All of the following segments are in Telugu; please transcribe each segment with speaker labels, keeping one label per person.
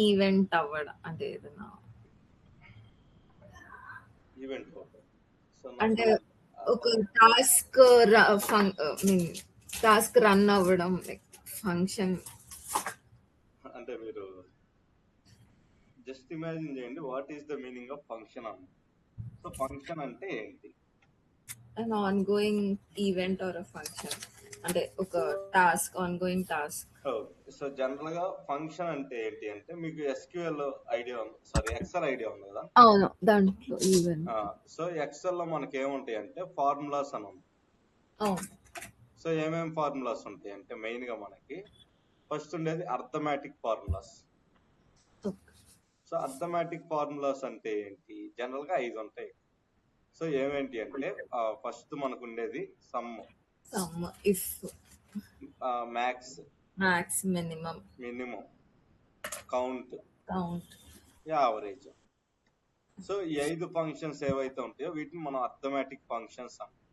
Speaker 1: ఈవెంట్ అవ్వడం అంటే ఏదైనా
Speaker 2: ఈవెంట్. సో
Speaker 1: అంటే
Speaker 2: నథింగ్.
Speaker 1: ఒక టాస్క్ మీన్ టాస్క్ రన్ అవ్వడం లైక్ ఫంక్షన్.
Speaker 2: అంటే మీరు జస్ట్ ఇమాజిన్ చేయండి what is the meaning of function అన్న. సో ఫంక్షన్ అంటే ఏంటి?
Speaker 1: an ongoing event or a function అంటే ఒక task ongoing task.
Speaker 2: So general గా ఫంక్షన్ అంటే ఏంటి అంటే మీకు ఎస్క్యూఎల్ ఐడియా ఉంది, సారీ ఎక్సెల్ ఐడియా ఉంది కదా.
Speaker 1: అవును, దాంట్లో ఈవెంట్.
Speaker 2: సో ఎక్సెల్ లో మనకి ఏముంటాయి అంటే ఫార్ములాస్ అని ఉంది.
Speaker 1: అవును.
Speaker 2: సో ఏమేమి ఫార్ములాస్ ఉంటాయి అంటే మెయిన్ గా మనకి ఫస్ట్ ఉండేది arithmetic formulas. So arithmetic formulas అంటే ఏంటి, జనరల్ గా 5 ఉంటాయి. సో ఏమేంటి అంటే ఫస్ట్ మనకు ఉండేది some,
Speaker 1: if,
Speaker 2: max,
Speaker 1: minimum,
Speaker 2: count, average. So ఈ 5 ఫంక్షన్స్ ఏవైతే ఉంటాయో వీటిని మనం అర్థమెటిక్ ఫంక్షన్స్ అంటాం.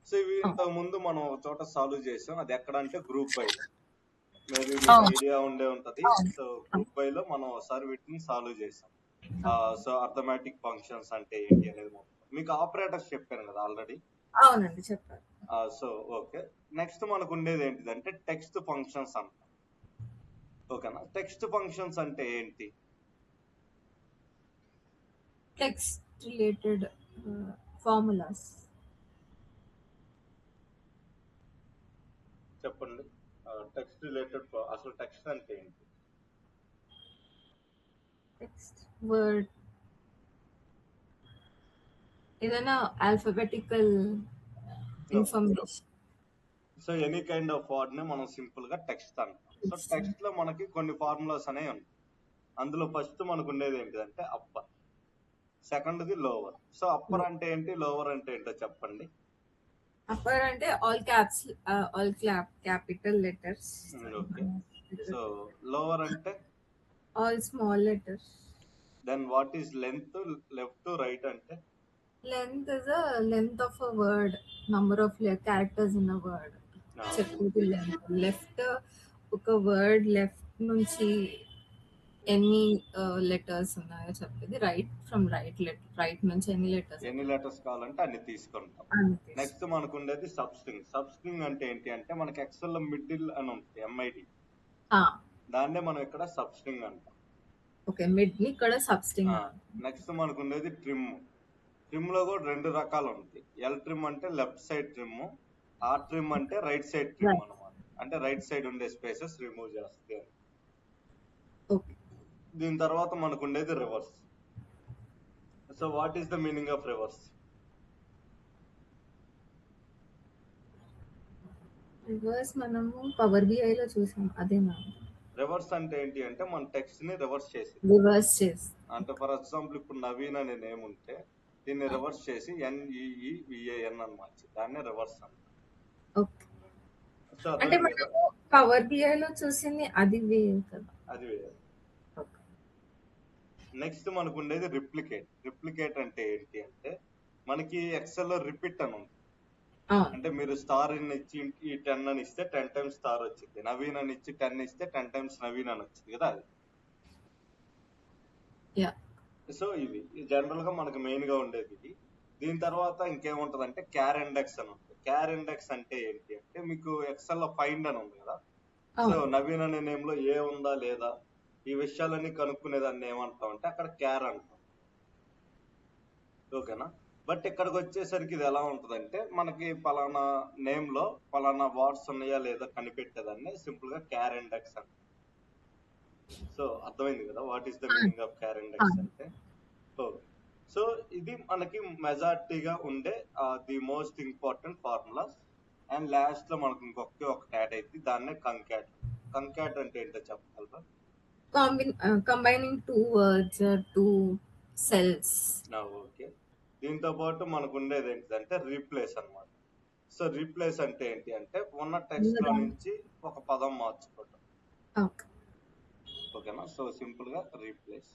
Speaker 2: సో ఇవి ఇంతకు ముందు మనం ఒక చోట సాల్వ్ చేసాం, అది ఎక్కడ అంటే గ్రూప్ బై. మేబీ మీకు ఐడియా ఉండే ఉంటది. సో గ్రూప్ బై లో మనం ఒకసారి వీటిని సాల్వ్ చేసాం. సో అర్థమెటిక్ ఫంక్షన్స్ అంటే ఏంటి అనేది మీకు ఆపరేటర్స్ చెప్పాను కదా ఆల్రెడీ.
Speaker 1: అవునండి చెప్పారు.
Speaker 2: సో ఓకే, నెక్స్ట్ మనకు ఉండేది ఏంటిదంటే టెక్స్ట్ ఫంక్షన్స్ అంట. ఓకేనా, టెక్స్ట్ ఫంక్షన్స్ అంటే ఏంటి?
Speaker 1: Text related formulas.
Speaker 2: చెప్పండి, టెక్స్ట్ రిలేటెడ్. అసలు టెక్స్ట్ అంటే ఏంటి?
Speaker 1: టెక్స్ట్ వర్డ్, ఏదైనా alphabetical information.
Speaker 2: So any kind of word ని మనం సింపుల్ గా టెక్స్ట్ అంటాం. సో టెక్స్ట్ లో మనకి కొన్ని ఫార్ములాస్ అనేవి ఉంటాయి. అందులో ఫస్ట్ మనకు ఉండేది ఏంటిదంటే అప్పర్, సెకండ్ది లోవర్. సో అప్పర్ అంటే ఏంటి, లోవర్ అంటే ఏంటో చెప్పండి.
Speaker 1: అప్పర్ అంటే all caps, all capital letters.
Speaker 2: Okay. So lower అంటే
Speaker 1: all small letters.
Speaker 2: Then what is length, left to right అంటే?
Speaker 1: Length is a length of a word, number of characters in a word. చెప్పేది length. Left ఒక వర్డ్ లెఫ్ట్ నుంచి ఎన్ని లెటర్స్ ఉన్నాయో చెప్పేది. రైట్ ఫ్రమ్ రైట్ నుంచి ఎన్ని లెటర్స్
Speaker 2: కావాలంటే అన్ని తీసుకుంటాం. నెక్స్ట్ మనకు ఉండేది సబ్స్ట్రింగ్. సబ్స్ట్రింగ్ అంటే ఏంటి అంటే మనకి ఎక్సెల్ లో మిడిల్ అని ఉంటుంది, ఎంఐడి. దాన్నే మనం ఇక్కడ సబ్స్ట్రింగ్ అంటాం.
Speaker 1: ఓకే, మిడ్ ని ఇక్కడ సబ్స్ట్రింగ్.
Speaker 2: నెక్స్ట్ మనకు ఉండేది ట్రిమ్. ట్రిమ్ లో కూడా 2 రకాలు ఉంటాయి. ఎల్ ట్రిమ్ అంటే left side trim, R trim అంటే రైట్ సైడ్ ట్రిమ్ అనమాట. అంటే రైట్ సైడ్ ఉండే స్పేసెస్ రిమూవ్ చేస్తే. దీని తర్వాత మనకు ఉండేది reverse. So what is the meaning of reverse?
Speaker 1: Reverse మనము పవర్ బిఐ లో చూసాం, అదేనా?
Speaker 2: రివర్స్ అంటే ఏంటి అంటే మన టెక్స్ట్ ని రివర్స్ చేసి, అంటే ఫర్ ఎగ్జాంపుల్ ఇప్పుడు నవీన్ అనే నేమ్ ఉంటే దీన్ని రివర్స్ చేసి NEEVAN అని మార్చి దాన్ని రివర్స్ అంటారు. సో
Speaker 1: అంటే పవర్ బిఐ లో చూసింది అది వేరు కదా.
Speaker 2: అది వేరు. నెక్స్ట్ మనకు ఉండేది రిప్లికేట్. రిప్లికేట్ అంటే ఏంటి అంటే మనకి ఎక్సెల్ లో రిపీట్ అని ఉంది. అంటే మీరు స్టార్ ఇచ్చి ఈ 10 అని ఇస్తే 10 టైమ్స్ స్టార్ వచ్చింది. నవీన్ అని ఇచ్చి 10 ఇస్తే 10 టైమ్స్ నవీన్ అని వచ్చింది కదా అది. సో ఇది జనరల్ గా మనకు మెయిన్ గా ఉండేది ఇది. దీని తర్వాత ఇంకేముంటది అంటే క్యార్ ఇండెక్స్ అని ఉంటుంది. క్యార్ ఇండెక్స్ అంటే ఏంటి అంటే మీకు ఎక్సెల్ లో ఫైండ్ అని ఉంది కదా. సో నవీన్ అనే నేమ్ లో ఏ ఉందా లేదా ఈ విషయాలన్నీ కనుక్కునేదాన్ని ఏమంటాం అంటే అక్కడ క్యార్ అంటాం. ఓకేనా, బట్ ఇక్కడికి వచ్చేసరికి ఇది ఎలా ఉంటదంటే మనకి పలానా నేమ్ లో పలానా వర్డ్స్ ఉన్నాయా లేదా కనిపెట్టేదాన్ని సింపుల్ గా క్యార్ ఇండెక్స్ అంటాం. సో అర్థమైంది కదా what is the meaning of char index అంటే. సో ఇది మనకి మెజారిటీగా ఉండే the most important formulas. And last లో మనకు ఇంకొక యాడ్ అయితే దాన్నే కంకాట్. కంకాట్ అంటే ఏంటో చెప్పగలరా?
Speaker 1: Combining 2 words, 2 cells.
Speaker 2: ఓకే, దీంతో పాటు మనకు ఉండేది ఏంటంటే రీప్లేస్ అన్నమాట. సో రీప్లేస్ అంటే ఏంటి అంటే ఉన్న టెక్స్ట్ లో నుంచి ఒక పదం మార్చుకోవటం. ఓకేనా, సో సింపుల్ గా రీప్లేస్.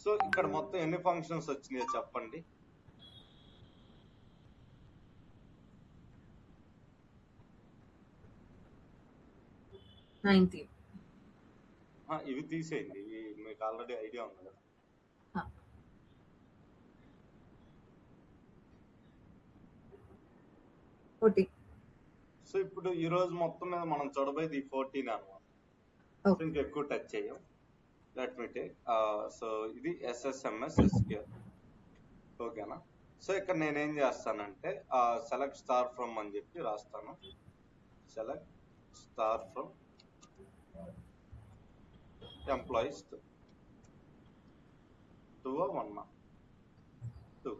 Speaker 2: సో ఇక్కడ మొత్తం ఎన్ని ఫంక్షన్స్ వచ్చినాయో చెప్పండి.
Speaker 1: 19.
Speaker 2: ఇవి తీసేయండి, ఇవి మీకు ఆల్రెడీ ఐడియా ఉంది కదా. సో ఇప్పుడు ఈ రోజు మొత్తం మీద మనం చూడబోయేది 14 అనమాట. ఇంకా ఎక్కువ టచ్ చేయం. లెట్ మీ టేక్ సో ఇది SSMS SQL. ఓకేనా. సో ఇక్కడ నేనేం చేస్తానంటే సెలెక్ట్ స్టార్ ఫ్రమ్ అని చెప్పి రాస్తాను. Select star from employees 2 2.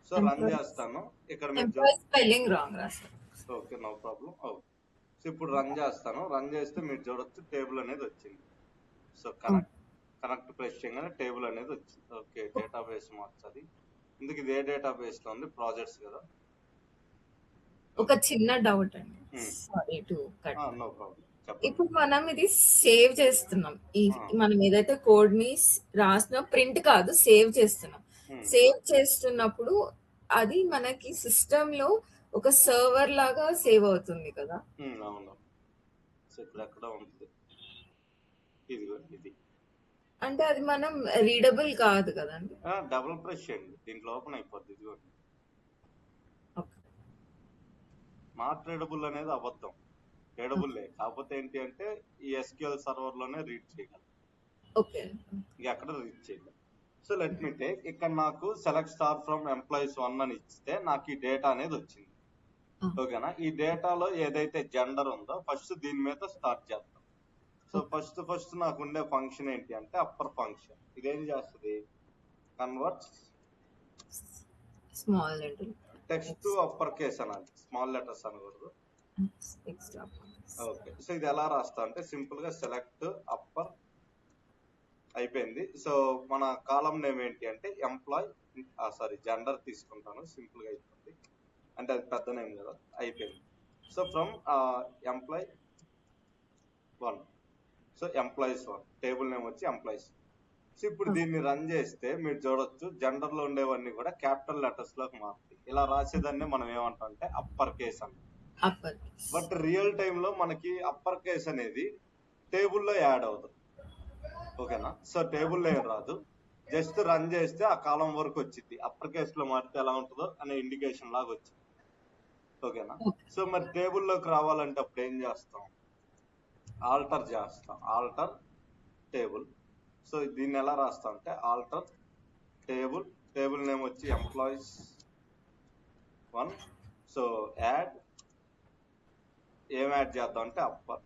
Speaker 2: So run చేస్తాను. ఇక్కడ ఓకే, నో ప్రాబ్లం. సో ఇప్పుడు రన్ చేస్తాను. రన్ చేస్తే మీరు చూడొచ్చు టేబుల్ అనేది వచ్చింది. సో కనెక్ట్ ప్రెస్ చేయగానే టేబుల్ అనేది వచ్చింది. ఓకే, డేటాబేస్ మార్చాలి. ఇందుకు ఇది ఏ డేటాబేస్ లో ఉంది? ప్రాజెక్ట్స్ కదా.
Speaker 1: ఒక చిన్న డౌట్ అండి, sorry to cut.
Speaker 2: No problem.
Speaker 1: ఇప్పుడు మనం ఇది సేవ్ చేస్తున్నాం, మనం ఏదైతే కోడ్ ని రాసిన ప్రింట్ కాదు, సేవ్ చేస్తున్నాం. సేవ్ చేస్తున్నప్పుడు అది మనకి సిస్టమ్ లో ఒక సర్వర్ లాగా సేవ్ అవుతుంది కదా.
Speaker 2: అవును. సో ఇప్పుడు ఎక్కడ ఉంటుంది? ఇది
Speaker 1: అంటే అది మనం రీడబుల్ కాదు కదండి.
Speaker 2: డబుల్ ప్రెస్ చేయండి, దీంట్లో ఓపెన్ అయిపోద్ది. ఇదిగోండి, నాట్ రీడబుల్ అనేది అబద్ధం. రీడబుల్ కాకపోతే ఏంటి అంటే ఈ SQL సర్వర్ లోనే రీడ్ చేయగలం, ఎక్కడ రీడ్ చేయగలం. సో లెట్ మీ టేక్, ఇక్కడ నాకు సెలెక్ట్ స్టార్ ఫ్రమ్ ఎంప్లాయీస్ 1 అని ఇస్తే నాకు ఈ డేటా అనేది వచ్చింది. ఓకేనా. ఈ డేటాలో ఏదైతే జెండర్ ఉందో ఫస్ట్ దీని మీద స్టార్ట్ చేద్దాం. సో ఫస్ట్ నాకు ఉండే ఫంక్షన్ ఏంటి అంటే అప్పర్ ఫంక్షన్. ఇదేం చేస్తుంది? Convert
Speaker 1: small letter
Speaker 2: text to upper case అనాలి, స్మాల్ లెటర్స్ అనకూడదు. ఓకే, సో ఇది ఎలా రాస్తా అంటే సింపుల్ గా సెలెక్ట్ అప్పర్ అయిపోయింది. సో మన కాలం నేమ్ ఏంటి అంటే ఎంప్లాయ్, జెండర్ తీసుకుంటాను, సింపుల్ గా అయిపోయింది. అంటే అది పెద్ద నేమ్ కదా, అయిపోయింది. So from employee 1, so employees 1, table name వచ్చి ఎంప్లాయీస్. సో ఇప్పుడు దీన్ని రన్ చేస్తే మీరు చూడొచ్చు జెండర్ లో ఉండేవన్నీ కూడా క్యాపిటల్ లెటర్స్ లోకి మారుతాయి. ఇలా రాసేదాన్ని మనం ఏమంటాం అంటే అప్పర్ కేస్ అంటాం. బట్ రియల్ టైమ్ లో మనకి అప్పర్ కేస్ అనేది టేబుల్లో యాడ్ అవుతుంది. ఓకేనా. సో టేబుల్లో ఏం రాదు, జస్ట్ రన్ చేస్తే ఆ కాలం వరకు వచ్చింది. అప్పర్ కేస్ లో మారితే ఎలా ఉంటుందో అనే ఇండికేషన్ లాగా వచ్చింది. ఓకేనా. సో మరి టేబుల్లోకి రావాలంటే అప్పుడు ఏం చేస్తాం? ఆల్టర్ చేస్తాం, ఆల్టర్ టేబుల్. సో దీన్ని ఎలా రాస్తాం అంటే ఆల్టర్ టేబుల్, టేబుల్ నేమ్ వచ్చి ఎంప్లాయీస్ 1. సో యాడ్, ఏం యాడ్ చేద్దాం అంటే అప్పర్,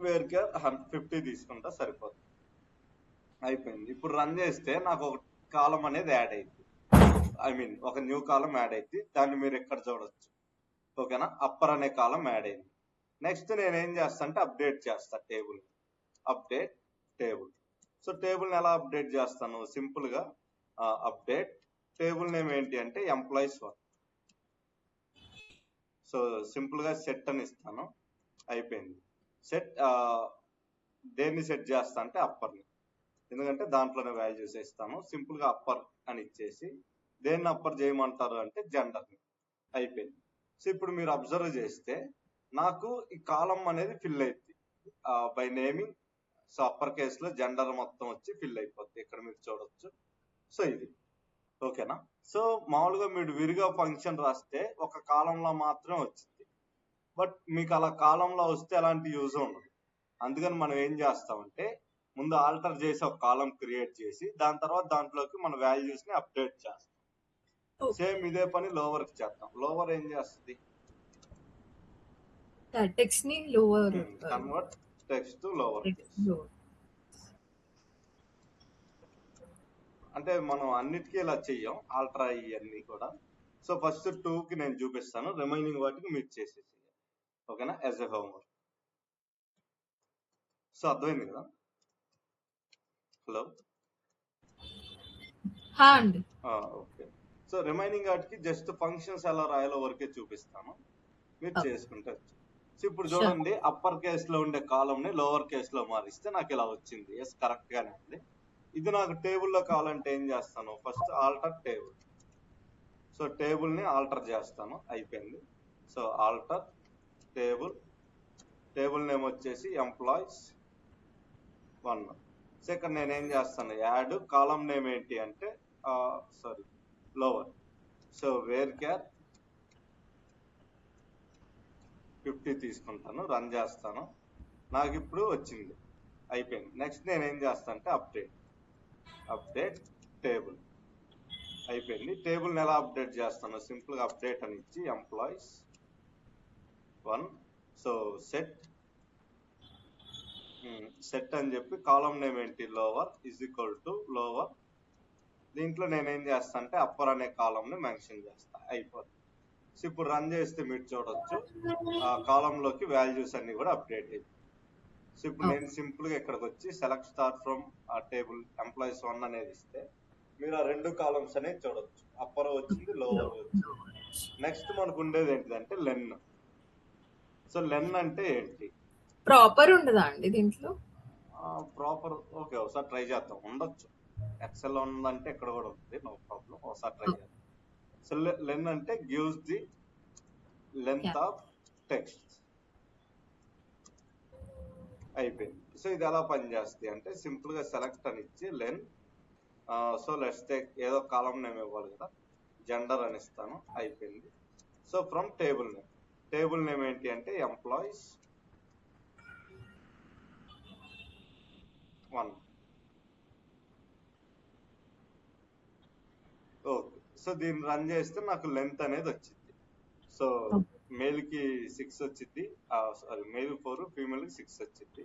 Speaker 2: వేర్ కేర్ 50 తీసుకుంటా సరిపోతుంది. అయిపోయింది. ఇప్పుడు రన్ చేస్తే నాకు ఒక కాలం అనేది యాడ్ అయింది, ఒక న్యూ కాలం యాడ్ అయింది. దాన్ని మీరు ఎక్కడ చూడొచ్చు. ఓకేనా. అప్పర్ అనే కాలం యాడ్ అయింది. నెక్స్ట్ నేను ఏం చేస్తా అంటే అప్డేట్ చేస్తా టేబుల్, అప్డేట్ టేబుల్. సో టేబుల్ని ఎలా అప్డేట్ చేస్తాను? సింపుల్ గా అప్డేట్ టేబుల్ నేమ్ ఏంటి అంటే ఎంప్లాయీస్ 1. సో సింపుల్ గా సెట్ అని ఇస్తాను, అయిపోయింది. సెట్ దేన్ని సెట్ చేస్తా అంటే అప్పర్ని, ఎందుకంటే దాంట్లోనే వాల్యూస్ ఇస్తాను. సింపుల్ గా అప్పర్ అని ఇచ్చేసి దేన్ని అప్పర్ చేయమంటారు అంటే జెండర్ని, అయిపోయింది. సో ఇప్పుడు మీరు అబ్జర్వ్ చేస్తే నాకు ఈ కాలం అనేది ఫిల్ అవుతుంది by naming. So upper case లో జెండర్ మొత్తం వచ్చి ఫిల్ అయిపోద్ది, ఇక్కడ మీరు చూడొచ్చు. సో ఇది ఓకేనా. సో మామూలుగా మీరు విరిగా ఫంక్షన్ రాస్తే ఒక కాలంలో మాత్రమే వచ్చింది, బట్ మీకు అలా కాలంలో వస్తే ఎలాంటి యూజ్ ఉండదు. అందుకని మనం ఏం చేస్తామంటే ముందు ఆల్టర్ చేసి ఒక కాలం క్రియేట్ చేసి దాని తర్వాత దాంట్లోకి మన వాల్యూస్ ని అప్డేట్ చేస్తాం. సేమ్ ఇదే పని లోవర్ కి చేద్దాం. లోవర్ ఏం చేస్తుంది?
Speaker 1: టెక్స్ట్ ని lower,
Speaker 2: convert text to lower. అంటే మనం అన్నిటికీ ఇలా చెయ్యం, ఆల్టర్ ఇవన్నీ కూడా. సో ఫస్ట్ 2 కి నేను చూపిస్తాను, రిమైనింగ్ వాటికి మీరు చేసేసి, ఓకేనా, యాజ్ ఎ హోంవర్క్. సో అర్థమైంది కదా? Hello, okay. సో రిమైనింగ్ వాటికి జస్ట్ ఫంక్షన్స్ ఎలా రాయాలో వరకే చూపిస్తాను, మీరు చేసుకుంటే. సో ఇప్పుడు చూడండి, అప్పర్ కేస్ లో ఉండే కాలం ని లోవర్ కేస్ లో మారిస్తే నాకు ఇలా వచ్చింది. ఎస్, కరెక్ట్ గానే ఉంది. ఇది నాకు టేబుల్లో కావాలంటే ఏం చేస్తాను? First alter table. So table ని ఆల్టర్ చేస్తాను, అయిపోయింది. So alter table, table name వచ్చేసి ఎంప్లాయీస్ 1. సో ఇక్కడ నేనేం చేస్తాను, యాడ్ కాలం నేమ్ ఏంటి అంటే sorry lower. So varchar 50 తీసుకుంటాను, రన్ చేస్తాను. నాకు ఇప్పుడు వచ్చింది, అయిపోయింది. నెక్స్ట్ నేనేం చేస్తాను అంటే అప్డేట్ టేబుల్ అయిపోయింది. టేబుల్ని ఎలా అప్డేట్ చేస్తాను, సింపుల్గా అప్డేట్ అని ఇచ్చి ఎంప్లాయీస్ 1. సో సెట్ అని చెప్పి కాలం నేమ్ ఏంటి lower is equal to lower. దీంట్లో నేనేం చేస్తా అంటే అప్పర్ అనే కాలంని మెన్షన్ చేస్తా, అయిపోతుంది. సో ఇప్పుడు రన్ చేస్తే మీరు చూడొచ్చు ఆ కాలంలోకి వాల్యూస్ అన్ని కూడా అప్డేట్ అయిపోయి. సో ఇప్పుడు నేను సింపుల్గా ఇక్కడికి వచ్చి సెలెక్ట్ స్టార్ ఫ్రమ్ ఆ టేబుల్ ఎంప్లాయీస్ 1 అనేది ఇస్తే మీరు ఆ 2 కాలమ్స్ అనేది చూడొచ్చు, అప్పర్ వచ్చింది లోవర్ వచ్చింది. నెక్స్ట్ మనకు ఉండేది ఏంటిదంటే లెన్. సో లెన్ అంటే ఏంటి,
Speaker 1: ప్రాపర్ ఉండదా అండి దీంట్లో?
Speaker 2: ప్రాపర్ ఓకే, ఒకసారి ట్రై చేద్దాం. ఉండొచ్చు, ఎక్సెల్ ఉందంటే ఇక్కడ కూడా ఉంది, నో ప్రాబ్లం, ఒకసారి ట్రై చేద్దాం. సో లెన్ అంటే gives the length of text. అయిపోయింది. సో ఇది ఎలా పనిచేస్తుంది అంటే సింపుల్ గా సెలెక్ట్ అని ఇచ్చి లెన్. సో లెట్స్ టేక్ ఏదో కాలం నేమ్ ఇవ్వాలి కదా, జెండర్ అని ఇస్తాను, అయిపోయింది. సో ఫ్రమ్ టేబుల్ నేమ్ ఏంటి అంటే ఎంప్లాయీస్ 1. ఓకే, సో దీన్ని రన్ చేస్తే నాకు లెంత్ అనేది వచ్చింది. సో మేల్ కి 6 వచ్చింది, సారీ మేల్ 4, ఫీమేల్ కి 6 వచ్చింది.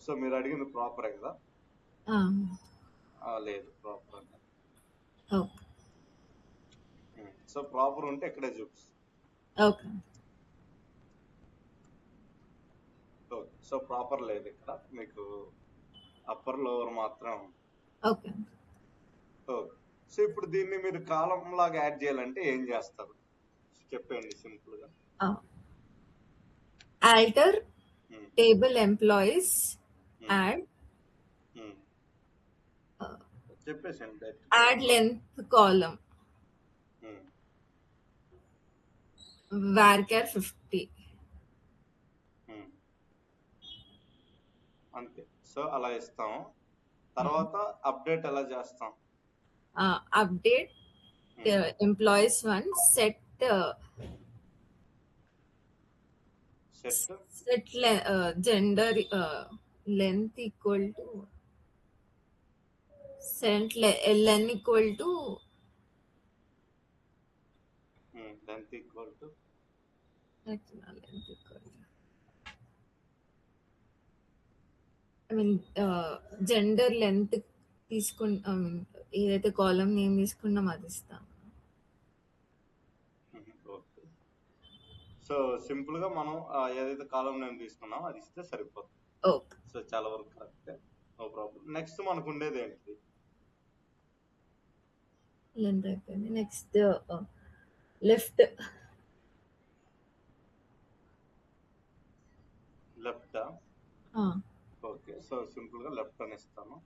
Speaker 2: సో మీరు అడిగింది ప్రాపర్ కదా? లేదు, ప్రాపర్ అంటే. సో ప్రాపర్ ఉంటే ఇక్కడే చూపిస్తుంది.
Speaker 1: ఓకే,
Speaker 2: సో ప్రాపర్ లేదు ఇక్కడ, మీకు అప్పర్ లోవర్ మాత్రం.
Speaker 1: ఓకే.
Speaker 2: సో ఇప్పుడు దీన్ని మీరు కాలం లాగా యాడ్ చేయాలంటే ఏం చేస్తారు చెప్పండి సింపుల్ గా.
Speaker 1: ఆల్టర్ టేబుల్ ఎంప్లాయీస్ యాడ్
Speaker 2: చెప్పేసండి,
Speaker 1: యాడ్ లెంత్ కాలం varchar 50
Speaker 2: అంతే. సో అలా ఇస్తాం. తర్వాత అప్డేట్ ఎలా చేస్తాం,
Speaker 1: update employees 1 set gender length equal to set ln equal to
Speaker 2: length equal to
Speaker 1: I mean gender length ఏదైతే కాలం నేమ్ తీసుకున్నాం అది ఇస్తాం.
Speaker 2: సో సింపుల్ గా మనం ఏదైతే కాలం నేమ్ తీసుకున్నామో అది ఇస్తే సరిపోతుంది. సో చాలా వరకు కరెక్ట్, నో ప్రాబ్లం. నెక్స్ట్ మనకు ఉండేది ఏంటి,
Speaker 1: లెంత్ అయిపోయింది. Next left
Speaker 2: okay. So simple గా లెఫ్ట్ అని ఇస్తాను.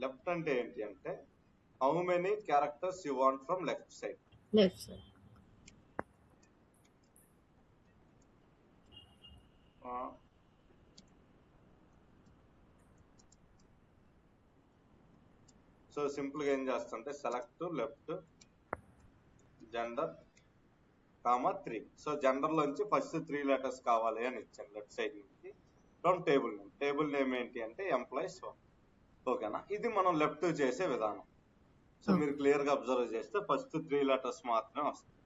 Speaker 2: లెఫ్ట్ అంటే ఏంటి అంటే how many characters you want from left side. So simple గా ఏం చేస్తుంటే select left gender 3. So gender లోంచి ఫస్ట్ 3 లెటర్స్ కావాలి అని ఇచ్చాను లెఫ్ట్ సైడ్ నుంచి. ఫ్రమ్ టేబుల్ నేమ్ ఏంటి అంటే ఎంప్లాయీస్ 1. ఓకేనా, ఇది మనం లెఫ్ట్ చేసే విధానం. సో మీరు క్లియర్ గా అబ్జర్వ్ చేస్తే ఫస్ట్ 3 లెటర్స్ మాత్రమే వస్తాయి.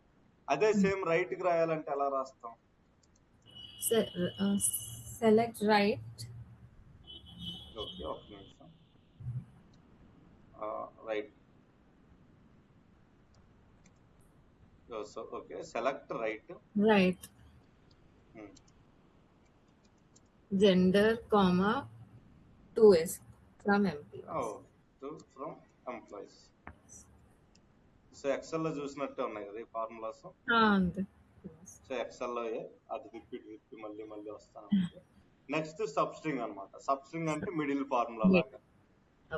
Speaker 2: అదే సేమ్ రైట్ కి రాయాలంటే ఎలా రాస్తాం,
Speaker 1: సెలెక్ట్ రైట్.
Speaker 2: ఓకే, ఒక నిమిషం. Right. So okay, select right
Speaker 1: gender comma 2s from
Speaker 2: employees. So excel లో చూసినట్టే ఉన్నాయి కదా ఈ ఫార్ములాస్. సో ఎక్సెల్ లో అది రిపీట్ మళ్ళీ వస్తాను. నెక్స్ట్ సబ్స్ట్రింగ్ అనమాట. సబ్స్ట్రింగ్ అంటే మిడిల్ ఫార్ములా లాగా.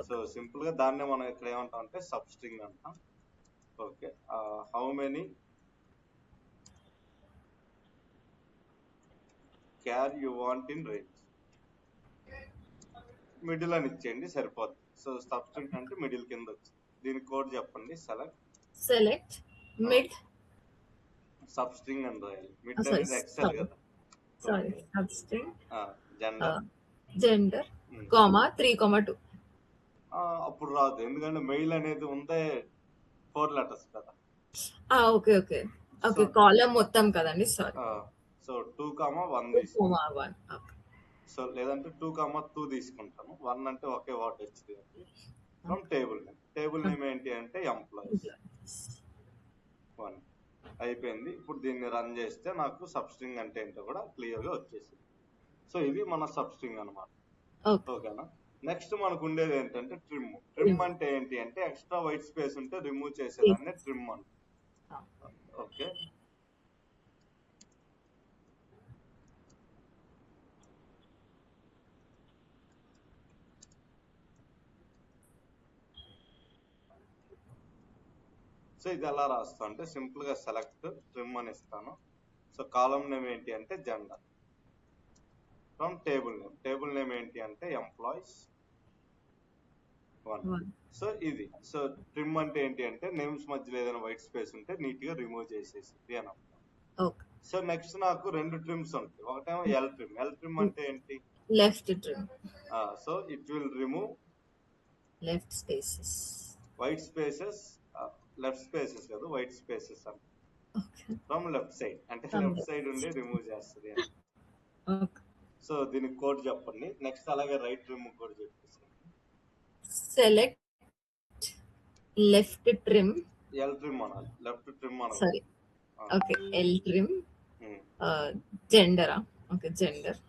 Speaker 2: సో సింపుల్ గా దాన్నే మనం ఇక్కడ ఏమంటాం అంటే సబ్స్ట్రింగ్ అంటాం. Okay, how many char you want in range. Middle అని ఇచ్చేయండి సరిపోద్ది. సో సబ్స్ట్రింగ్ అంటే మిడిల్ కింద వచ్చింది. దీని కోడ్ చెప్పండి.
Speaker 1: సెలెక్ట్ మిడ్
Speaker 2: సబ్స్ట్రింగ్ అని రాయాలి. మిడ్ అనేది ఎక్సెల్ కదా.
Speaker 1: సారీ సబ్స్ట్రింగ్
Speaker 2: జెండర్
Speaker 1: కామా 3,2
Speaker 2: అప్పుడు రాదు, ఎందుకంటే మెయిల్ అనేది ఉందే 4 letters కదా.
Speaker 1: ఓకే ఓకే ఓకే కాలమ్ మొత్తం కదండి. సారీ.
Speaker 2: సో 2,1
Speaker 1: తీసుకుంటాను.
Speaker 2: సో లేదంటే 2,2 తీసుకుంటాను. 1 అంటే ఒకే వర్డ్ వచ్చింది. ఫ్రమ్ టేబుల్ నేమ్ ఏంటి అంటే ఎంప్లాయీస్ 1 అయిపోయింది. ఇప్పుడు దీన్ని రన్ చేస్తే నాకు సబ్స్ట్రింగ్ అంటే ఏంటో కూడా క్లియర్ గా వచ్చేసింది. సో ఇది మన సబ్స్ట్రింగ్ అనమాట. ఓకేనా. నెక్స్ట్ మనకు ఉండేది ఏంటంటే ట్రిమ్ అంటే ఏంటి అంటే ఎక్స్ట్రా వైట్ స్పేస్ ఉంటే రిమూవ్ చేసేదాన్ని ట్రిమ్ అంటే. ఓకే. సో ఇది ఎలా రాస్తాం అంటే సింపుల్ గా సెలెక్ట్ ట్రిమ్ అని ఇస్తాను. సో కాలం నేమ్ ఏంటి అంటే జెండర్ ఫ్రమ్ టేబుల్ నేమ్ ఏంటి అంటే ఎంప్లాయీస్ 1. సో ఇది సో ట్రిమ్ అంటే ఏంటి అంటే నేమ్స్ మధ్యలో ఏదైనా వైట్ స్పేస్ ఉంటే నీట్ గా రిమూవ్ చేసేసింది అని అర్థం. సో నెక్స్ట్ నాకు 2 ట్రిమ్స్ ఉంటాయి. ఒకటేమో ఎల్ ట్రిమ్ అంటే ఏంటి
Speaker 1: left trim.
Speaker 2: So it will remove
Speaker 1: left spaces
Speaker 2: white spaces left spaces కదా వైట్ స్పేసెస్ అంటే ఫ్రమ్ లెఫ్ట్ సైడ్ అంటే లెఫ్ట్ సైడ్ ఉండి రిమూవ్ చేస్తుంది. సో దీనికి కోడ్ చెప్పండి. నెక్స్ట్ అలాగే రైట్ ట్రిమ్ కోడ్ చెప్పేసి
Speaker 1: select left trim
Speaker 2: L trim అనాలి. లెఫ్ట్ ట్రిమ్ అనాలి.
Speaker 1: సారీ ఓకే ఎల్ ట్రిమ్ జెండరా okay gender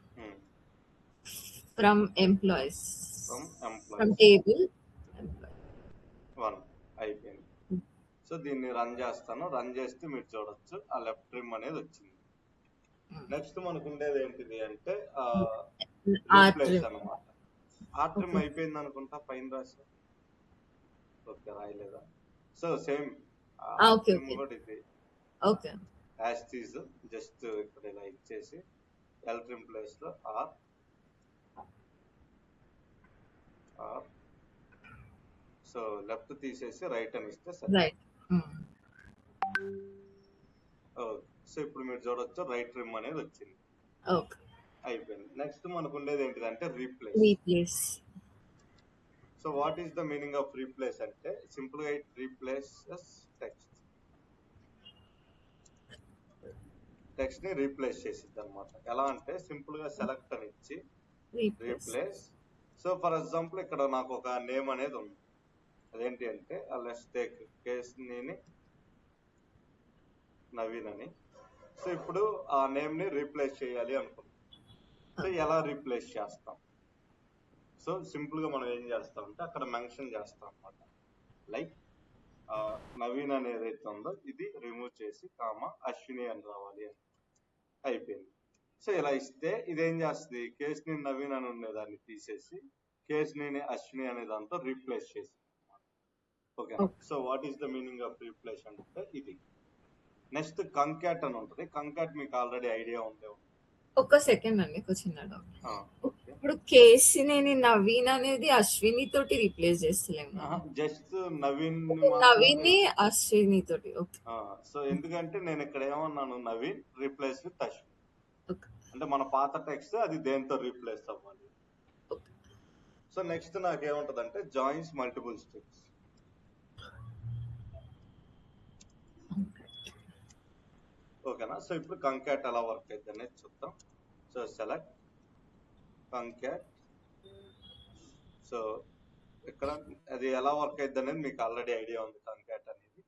Speaker 1: from employees from table
Speaker 2: 1 అయిపోయింది. సో దీన్ని రన్ చేస్తాను. రన్ చేస్తే మీరు చూడొచ్చు ఆ లెఫ్ట్ ట్రిమ్ అనేది వచ్చింది. నెక్స్ట్ మనకు ఉండేది ఏంటిది అంటే రీప్లేస్ అన్నమాట. ఆ ట్రిమ్ అయిపోయింది అనుకుంటా పైన రాసి. ఓకే రాయలేదా. సో సేమ్ కూడా ఇది
Speaker 1: ఓకే
Speaker 2: యాజ్ టీజ్ జస్ట్ ఇక్కడ ఇలా ఇచ్చేసి ఎల్ ట్రిమ్ ప్లేస్ లో ఆర్ సో లెఫ్ట్ తీసేసి రైట్ అని ఇస్తే సరే. సో ఇప్పుడు మీరు చూడొచ్చు రైట్ ట్రిమ్ అనేది వచ్చింది. అయిపోయింది. నెక్స్ట్ మనకు ఉండేది ఏంటిదంటే replace. So what is the meaning of replace అంటే సింపుల్ గా ఇట్ రీప్లేసెస్ టెక్స్ట్ ని రీప్లేస్ చేసిద్ది అనమాట. ఎలా అంటే సింపుల్ గా సెలెక్ట్ అని ఇచ్చి రీప్లేస్. సో ఫర్ ఎగ్జాంపుల్ ఇక్కడ నాకు ఒక నేమ్ అనేది ఉంది. అదేంటి అంటే లెట్స్ టేక్ కేస్ నవీన్ అని. సో ఇప్పుడు ఆ నేమ్ ని రీప్లేస్ చేయాలి అనుకుంటున్నాం. సో ఎలా రీప్లేస్ చేస్తాం. సో సింపుల్ గా మనం ఏం చేస్తామంటే అక్కడ మెన్షన్ చేస్తాం అనమాట. లైక్ నవీన్ అనేది ఏదైతే ఉందో ఇది రిమూవ్ చేసి అశ్విని అని రావాలి అని అయిపోయింది. సో ఇలా ఇస్తే ఇదేం చేస్తుంది కేస్ని నవీన్ అని ఉండేదాన్ని తీసేసి కేస్ని అశ్విని అనే దాంతో రీప్లేస్ చేసి. Okay. So what is the meaning of replace అంటే ఇది. నెక్స్ట్ కంకాట్ అని ఉంటుంది. కంకాట్ మీకు ఆల్రెడీ ఐడియా ఉండే.
Speaker 1: ఒక సెకండ్ అండి ఒక చిన్న డౌట్. ఇప్పుడు కేసినేని నవీన్ అనేది అశ్విని తోటి రీప్లేస్ చేస్తలేము.
Speaker 2: జస్ట్ నవీన్
Speaker 1: అశ్విని తోటి.
Speaker 2: సో ఎందుకంటే నేను ఇక్కడ ఏమన్నాను నవీన్ రీప్లేస్ విత్ అశ్విని అంటే మన పాత టెక్స్ట్ అది దేంతో రీప్లేస్ అవ్వాలి. సో నెక్స్ట్ నాకేముంటది అంటే జాయిన్స్ మల్టిపుల్ స్ట్రింగ్స్. ఓకేనా. సో ఇప్పుడు కంకాట్ ఎలా వర్క్ అయితే అనేది చూద్దాం. So select కంకాట్. సో ఇక్కడ అది ఎలా వర్క్ అయితే అనేది మీకు ఆల్రెడీ ఐడియా ఉంది కంకాట్ అనేది.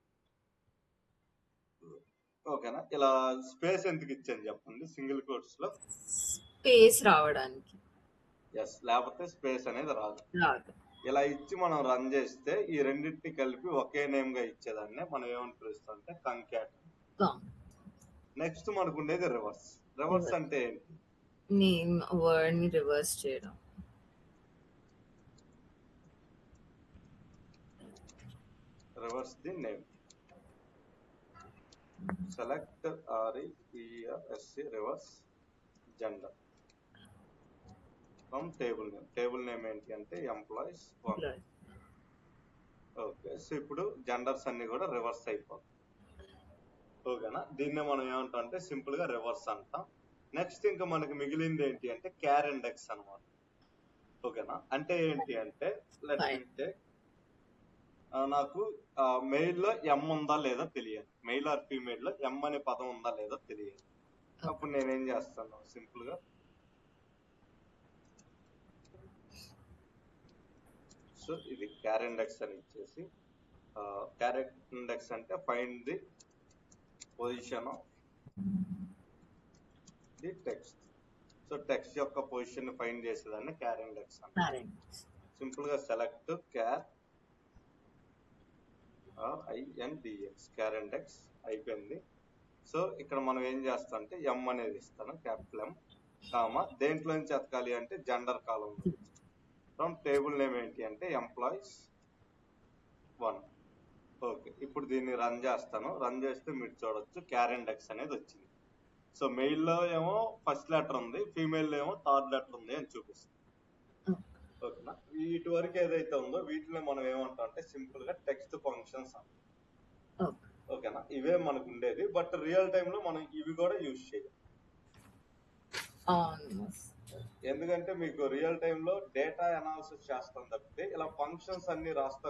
Speaker 2: ఓకేనా. ఇలా స్పేస్ ఎందుకు ఇచ్చాను చెప్పండి సింగిల్ కోట్స్ లో
Speaker 1: స్పేస్ రావడానికి.
Speaker 2: ఎస్, లేకపోతే స్పేస్ అనేది రాదు. ఇలా ఇచ్చి మనం రన్ చేస్తే ఈ రెండింటిని కలిపి ఒకే నేమ్ గా ఇచ్చేదాన్ని మనం ఏమని పిలుస్తాం అంటే కంకాట్. నెక్స్ట్ మనకు ఉండేది రివర్స్ అంటే ఏంటి
Speaker 1: నేమ్ వర్డ్ ని రివర్స్ చేయడం.
Speaker 2: Reverse the name. Select REVERSE reverse gender. From table name ఏంటి అంటే ఎంప్లాయీస్ 1. ఓకే, సో ఇప్పుడు జెండర్స్ అన్ని కూడా రివర్స్ అయిపోతాయి. ఓకేనా, దీన్నే మనం ఏమంటాం అంటే సింపుల్ గా రివర్స్ అంటాం. నెక్స్ట్ ఇంకా మనకి మిగిలింది ఏంటి అంటే క్యార్ ఇండెక్స్ అనమాట. ఓకేనా, అంటే ఏంటి అంటే లెట్ మీ టేక్, నాకు మెయిల్ లో ఎం ఉందా లేదా తెలియాలి, మెయిల్ ఆర్ ఫీమేల్ లో ఎం అనే పదం ఉందా లేదా తెలియాలి. అప్పుడు నేనేం చేస్తాను, సింపుల్ గా సో ఇది క్యార్ ఇండెక్స్ అని ఇచ్చేసి, క్యార్ ఇండెక్స్ అంటే find the position of the text. So text యొక్క పొజిషన్ ఫైండ్ చేసేదాన్ని క్యార్ ఇండెక్స్ అంటే. సింపుల్ గా సెలెక్ట్ క్యార్ INDX క్యార్ ఇండెక్స్ అయిపోయింది. సో ఇక్కడ మనం ఏం చేస్తాం అంటే ఎం అనేది ఇస్తాను, క్యాపిటల్ ఎం, కామా దేంట్లో నుంచి ఎతకాలి అంటే gender column from table name ఏంటి అంటే ఎంప్లాయీస్ 1. ఓకే, ఇప్పుడు దీన్ని రన్ చేస్తాను. రన్ చేస్తే మీరు చూడొచ్చు క్యార్ ఇండెక్స్ అనేది వచ్చింది. సో మెయిల్ లో ఏమో ఫస్ట్ లెటర్ ఉంది, ఫీమేల్ లో ఏమో థర్డ్ లెటర్ ఉంది అని చూపిస్తుంది. ఓకేనా, వీటి వరకు ఏదైతే ఉందో వీటిని మనం ఏమంటాం అంటే సింపుల్ గా టెక్స్ట్ ఫంక్షన్స్ అంటాం. ఓకేనా, ఇవే మనకు ఉండేది, బట్ రియల్ టైమ్ లో మనం ఇవి కూడా యూజ్ చేయాలి. ఎందుకంటే మీకు రియల్ టైమ్ లో డేటా అనాలిసిస్ చేస్తాం తప్పితే ఇలా ఫంక్షన్స్ అన్ని రాస్తా